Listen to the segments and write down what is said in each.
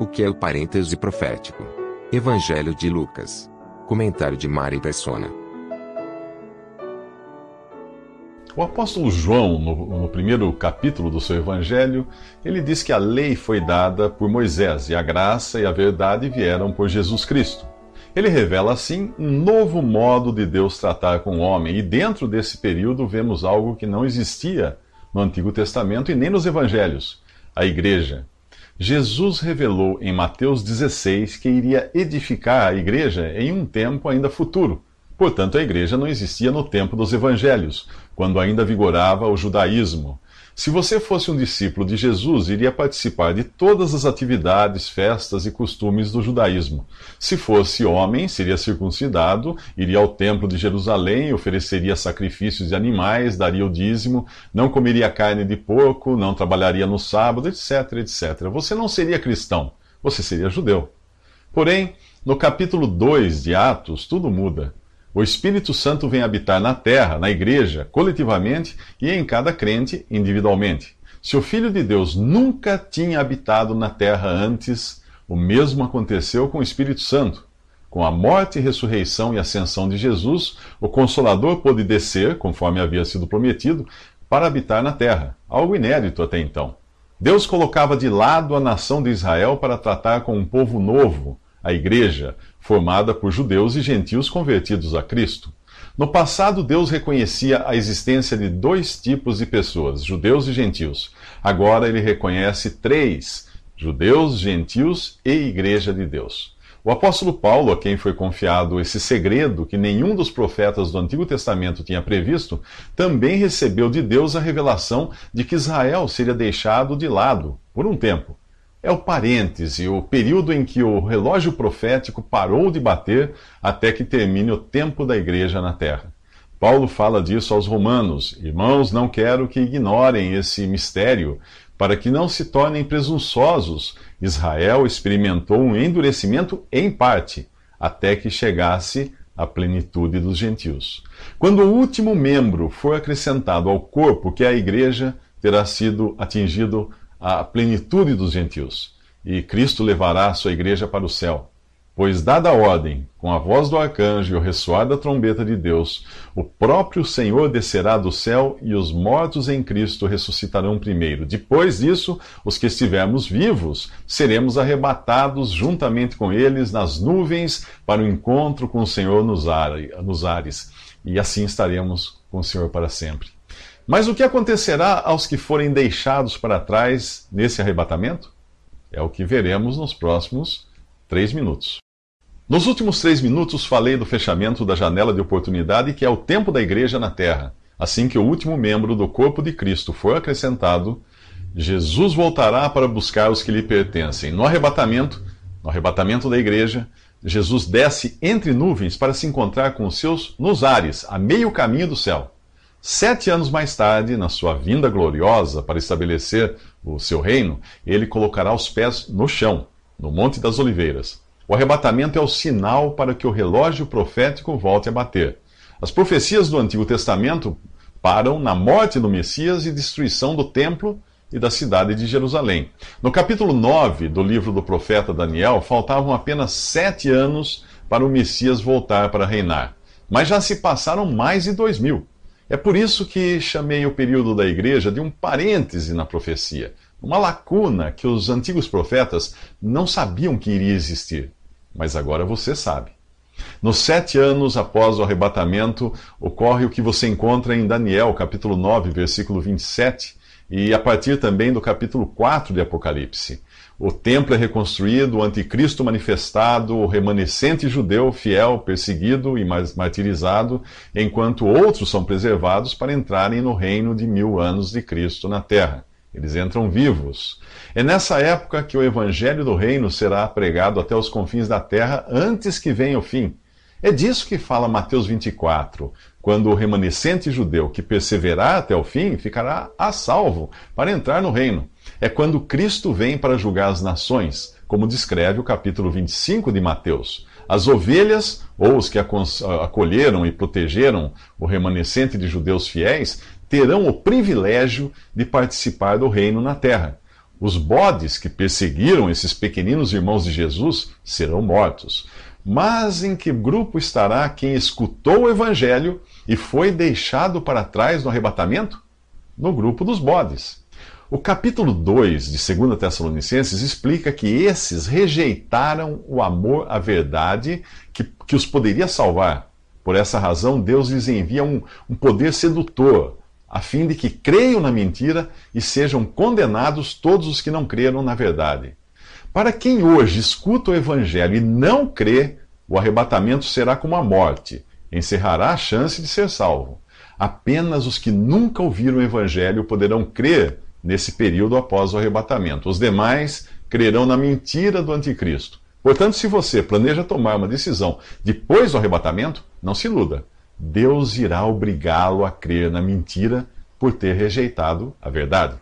O que é o parêntese profético? Evangelho de Lucas. Comentário de Mari Persona. O apóstolo João, no primeiro capítulo do seu evangelho, ele diz que a lei foi dada por Moisés e a graça e a verdade vieram por Jesus Cristo. Ele revela, assim, um novo modo de Deus tratar com o homem, e dentro desse período vemos algo que não existia no Antigo Testamento e nem nos evangelhos: a igreja. Jesus revelou em Mateus 16 que iria edificar a igreja em um tempo ainda futuro. Portanto, a igreja não existia no tempo dos evangelhos, quando ainda vigorava o judaísmo. Se você fosse um discípulo de Jesus, iria participar de todas as atividades, festas e costumes do judaísmo. Se fosse homem, seria circuncidado, iria ao templo de Jerusalém, ofereceria sacrifícios de animais, daria o dízimo, não comeria carne de porco, não trabalharia no sábado, etc, etc. Você não seria cristão, você seria judeu. Porém, no capítulo 2 de Atos, tudo muda. O Espírito Santo vem habitar na terra, na igreja, coletivamente, e em cada crente, individualmente. Se o Filho de Deus nunca tinha habitado na terra antes, o mesmo aconteceu com o Espírito Santo. Com a morte, ressurreição e ascensão de Jesus, o Consolador pôde descer, conforme havia sido prometido, para habitar na terra, algo inédito até então. Deus colocava de lado a nação de Israel para tratar com um povo novo, a igreja, formada por judeus e gentios convertidos a Cristo. No passado, Deus reconhecia a existência de dois tipos de pessoas, judeus e gentios. Agora ele reconhece três: judeus, gentios e igreja de Deus. O apóstolo Paulo, a quem foi confiado esse segredo que nenhum dos profetas do Antigo Testamento tinha previsto, também recebeu de Deus a revelação de que Israel seria deixado de lado por um tempo. É o parêntese, o período em que o relógio profético parou de bater até que termine o tempo da igreja na terra. Paulo fala disso aos romanos: irmãos, não quero que ignorem esse mistério, para que não se tornem presunçosos. Israel experimentou um endurecimento em parte, até que chegasse a plenitude dos gentios. Quando o último membro for acrescentado ao corpo, que é a igreja, terá sido atingido a plenitude dos gentios, e Cristo levará a sua igreja para o céu. Pois, dada a ordem, com a voz do arcanjo e o ressoar da trombeta de Deus, o próprio Senhor descerá do céu e os mortos em Cristo ressuscitarão primeiro. Depois disso, os que estivermos vivos, seremos arrebatados juntamente com eles nas nuvens para o encontro com o Senhor nos ares. E assim estaremos com o Senhor para sempre. Mas o que acontecerá aos que forem deixados para trás nesse arrebatamento? É o que veremos nos próximos 3 minutos. Nos últimos 3 minutos falei do fechamento da janela de oportunidade, que é o tempo da igreja na terra. Assim que o último membro do corpo de Cristo for acrescentado, Jesus voltará para buscar os que lhe pertencem. No arrebatamento da igreja, Jesus desce entre nuvens para se encontrar com os seus nos ares, a meio caminho do céu. 7 anos mais tarde, na sua vinda gloriosa para estabelecer o seu reino, ele colocará os pés no chão, no Monte das Oliveiras. O arrebatamento é o sinal para que o relógio profético volte a bater. As profecias do Antigo Testamento param na morte do Messias e destruição do templo e da cidade de Jerusalém. No capítulo 9 do livro do profeta Daniel, faltavam apenas 7 anos para o Messias voltar para reinar. Mas já se passaram mais de 2000. É por isso que chamei o período da igreja de um parêntese na profecia, uma lacuna que os antigos profetas não sabiam que iria existir. Mas agora você sabe. Nos 7 anos após o arrebatamento, ocorre o que você encontra em Daniel, capítulo 9, versículo 27, e a partir também do capítulo 4 de Apocalipse. O templo é reconstruído, o anticristo manifestado, o remanescente judeu fiel, perseguido e martirizado, enquanto outros são preservados para entrarem no reino de 1000 anos de Cristo na terra. Eles entram vivos. É nessa época que o evangelho do reino será pregado até os confins da terra, antes que venha o fim. É disso que fala Mateus 24, quando o remanescente judeu que perseverar até o fim ficará a salvo para entrar no reino. É quando Cristo vem para julgar as nações, como descreve o capítulo 25 de Mateus. As ovelhas, ou os que acolheram e protegeram o remanescente de judeus fiéis, terão o privilégio de participar do reino na terra. Os bodes que perseguiram esses pequeninos irmãos de Jesus serão mortos. Mas em que grupo estará quem escutou o Evangelho e foi deixado para trás no arrebatamento? No grupo dos bodes. O capítulo 2 de 2 Tessalonicenses explica que esses rejeitaram o amor à verdade que os poderia salvar. Por essa razão, Deus lhes envia um poder sedutor, a fim de que creiam na mentira e sejam condenados todos os que não creram na verdade. Para quem hoje escuta o Evangelho e não crê, o arrebatamento será como a morte, encerrará a chance de ser salvo. Apenas os que nunca ouviram o Evangelho poderão crer nesse período após o arrebatamento. Os demais crerão na mentira do anticristo. Portanto, se você planeja tomar uma decisão depois do arrebatamento, não se iluda. Deus irá obrigá-lo a crer na mentira por ter rejeitado a verdade.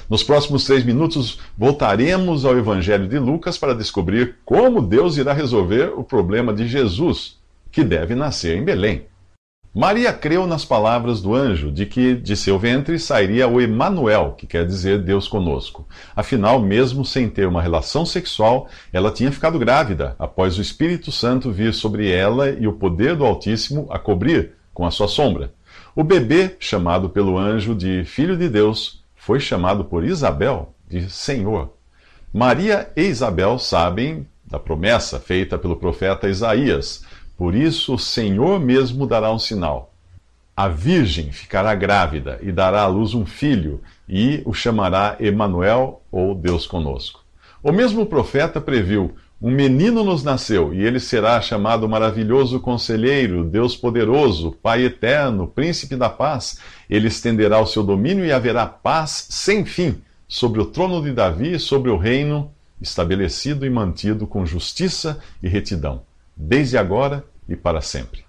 Nos próximos 3 minutos, voltaremos ao Evangelho de Lucas para descobrir como Deus irá resolver o problema de Jesus, que deve nascer em Belém. Maria creu nas palavras do anjo de que de seu ventre sairia o Emanuel, que quer dizer Deus conosco. Afinal, mesmo sem ter uma relação sexual, ela tinha ficado grávida, após o Espírito Santo vir sobre ela e o poder do Altíssimo a cobrir com a sua sombra. O bebê, chamado pelo anjo de Filho de Deus, foi chamado por Isabel de Senhor. Maria e Isabel sabem da promessa feita pelo profeta Isaías. Por isso o Senhor mesmo dará um sinal. A virgem ficará grávida e dará à luz um filho, e o chamará Emanuel, ou Deus conosco. O mesmo profeta previu: um menino nos nasceu, e ele será chamado Maravilhoso Conselheiro, Deus Poderoso, Pai Eterno, Príncipe da Paz. Ele estenderá o seu domínio e haverá paz sem fim sobre o trono de Davi e sobre o reino estabelecido e mantido com justiça e retidão, desde agora e para sempre.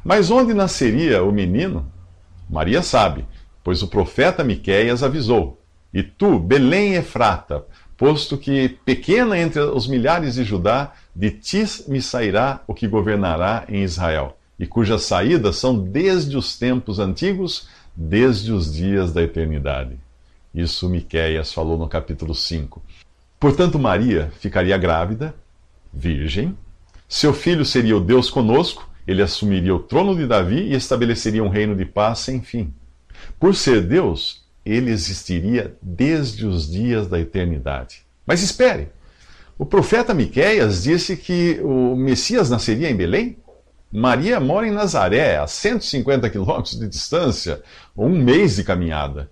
Mas onde nasceria o menino? Maria sabe, pois o profeta Miqueias avisou: e tu, Belém Efrata, posto que pequena entre os milhares de Judá, de ti me sairá o que governará em Israel, e cujas saídas são desde os tempos antigos, desde os dias da eternidade. Isso Miqueias falou no capítulo 5. Portanto, Maria ficaria grávida, virgem. Seu filho seria o Deus conosco, ele assumiria o trono de Davi e estabeleceria um reino de paz sem fim. Por ser Deus, ele existiria desde os dias da eternidade. Mas espere, o profeta Miqueias disse que o Messias nasceria em Belém? Maria mora em Nazaré, a 150 quilômetros de distância, ou 1 mês de caminhada.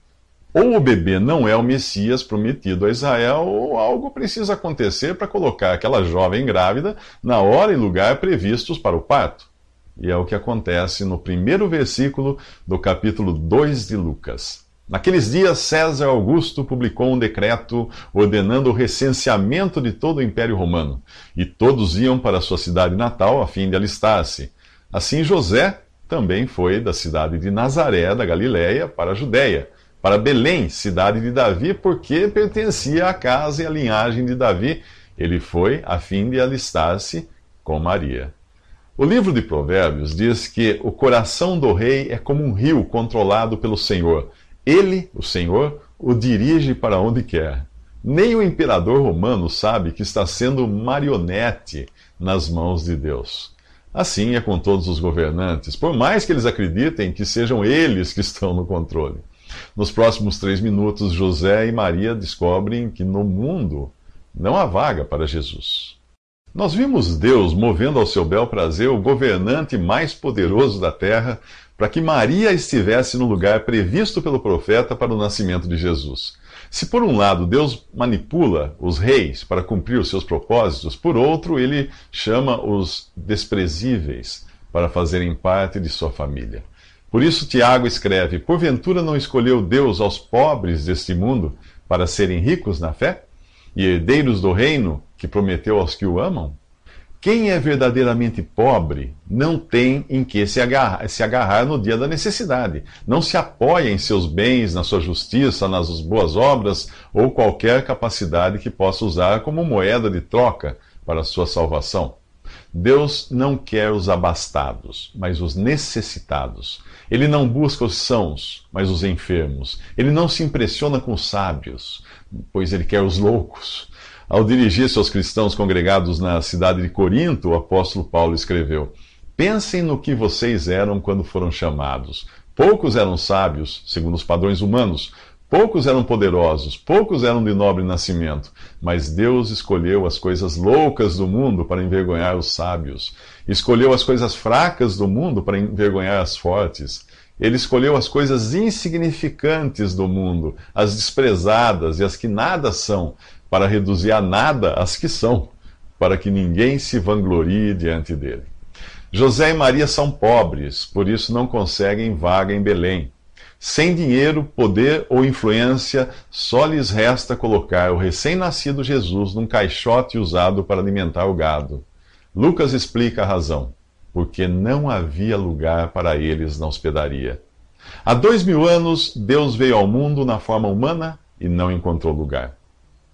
Ou o bebê não é o Messias prometido a Israel, ou algo precisa acontecer para colocar aquela jovem grávida na hora e lugar previstos para o parto. E é o que acontece no primeiro versículo do capítulo 2 de Lucas. Naqueles dias, César Augusto publicou um decreto ordenando o recenseamento de todo o Império Romano, e todos iam para sua cidade natal a fim de alistar-se. Assim, José também foi da cidade de Nazaré, da Galiléia, para a Judéia, para Belém, cidade de Davi, porque pertencia à casa e à linhagem de Davi. Ele foi a fim de alistar-se com Maria. O livro de Provérbios diz que o coração do rei é como um rio controlado pelo Senhor. Ele, o Senhor, o dirige para onde quer. Nem o imperador romano sabe que está sendo marionete nas mãos de Deus. Assim é com todos os governantes, por mais que eles acreditem que sejam eles que estão no controle. Nos próximos 3 minutos, José e Maria descobrem que no mundo não há vaga para Jesus. Nós vimos Deus movendo ao seu bel prazer o governante mais poderoso da terra para que Maria estivesse no lugar previsto pelo profeta para o nascimento de Jesus. Se por um lado Deus manipula os reis para cumprir os seus propósitos, por outro ele chama os desprezíveis para fazerem parte de sua família. Por isso Tiago escreve: porventura não escolheu Deus aos pobres deste mundo para serem ricos na fé e herdeiros do reino que prometeu aos que o amam? Quem é verdadeiramente pobre não tem em que se agarrar no dia da necessidade. Não se apoia em seus bens, na sua justiça, nas boas obras ou qualquer capacidade que possa usar como moeda de troca para a sua salvação. Deus não quer os abastados, mas os necessitados. Ele não busca os sãos, mas os enfermos. Ele não se impressiona com os sábios, pois ele quer os loucos. Ao dirigir-se aos cristãos congregados na cidade de Corinto, o apóstolo Paulo escreveu: pensem no que vocês eram quando foram chamados. Poucos eram sábios, segundo os padrões humanos. Poucos eram poderosos, poucos eram de nobre nascimento, mas Deus escolheu as coisas loucas do mundo para envergonhar os sábios. Escolheu as coisas fracas do mundo para envergonhar as fortes. Ele escolheu as coisas insignificantes do mundo, as desprezadas e as que nada são, para reduzir a nada as que são, para que ninguém se vanglorie diante dele. José e Maria são pobres, por isso não conseguem vaga em Belém. Sem dinheiro, poder ou influência, só lhes resta colocar o recém-nascido Jesus num caixote usado para alimentar o gado. Lucas explica a razão: porque não havia lugar para eles na hospedaria. Há 2000 anos, Deus veio ao mundo na forma humana e não encontrou lugar.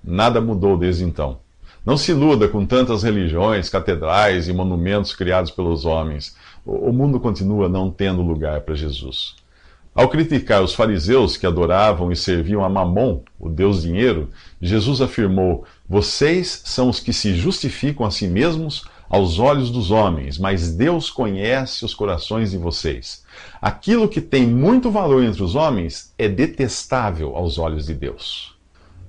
Nada mudou desde então. Não se iluda com tantas religiões, catedrais e monumentos criados pelos homens. O mundo continua não tendo lugar para Jesus. Ao criticar os fariseus que adoravam e serviam a Mamon, o Deus dinheiro, Jesus afirmou: vocês são os que se justificam a si mesmos aos olhos dos homens, mas Deus conhece os corações de vocês. Aquilo que tem muito valor entre os homens é detestável aos olhos de Deus.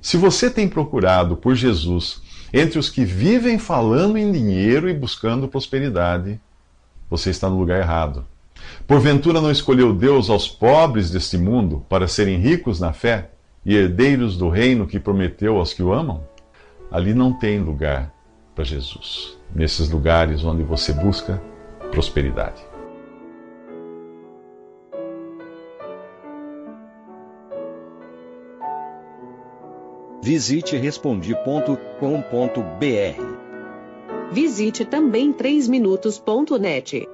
Se você tem procurado por Jesus entre os que vivem falando em dinheiro e buscando prosperidade, você está no lugar errado. Porventura não escolheu Deus aos pobres deste mundo para serem ricos na fé e herdeiros do reino que prometeu aos que o amam? Ali não tem lugar para Jesus, nesses lugares onde você busca prosperidade. Visite Respondi.com.br. Visite também 3minutos.net.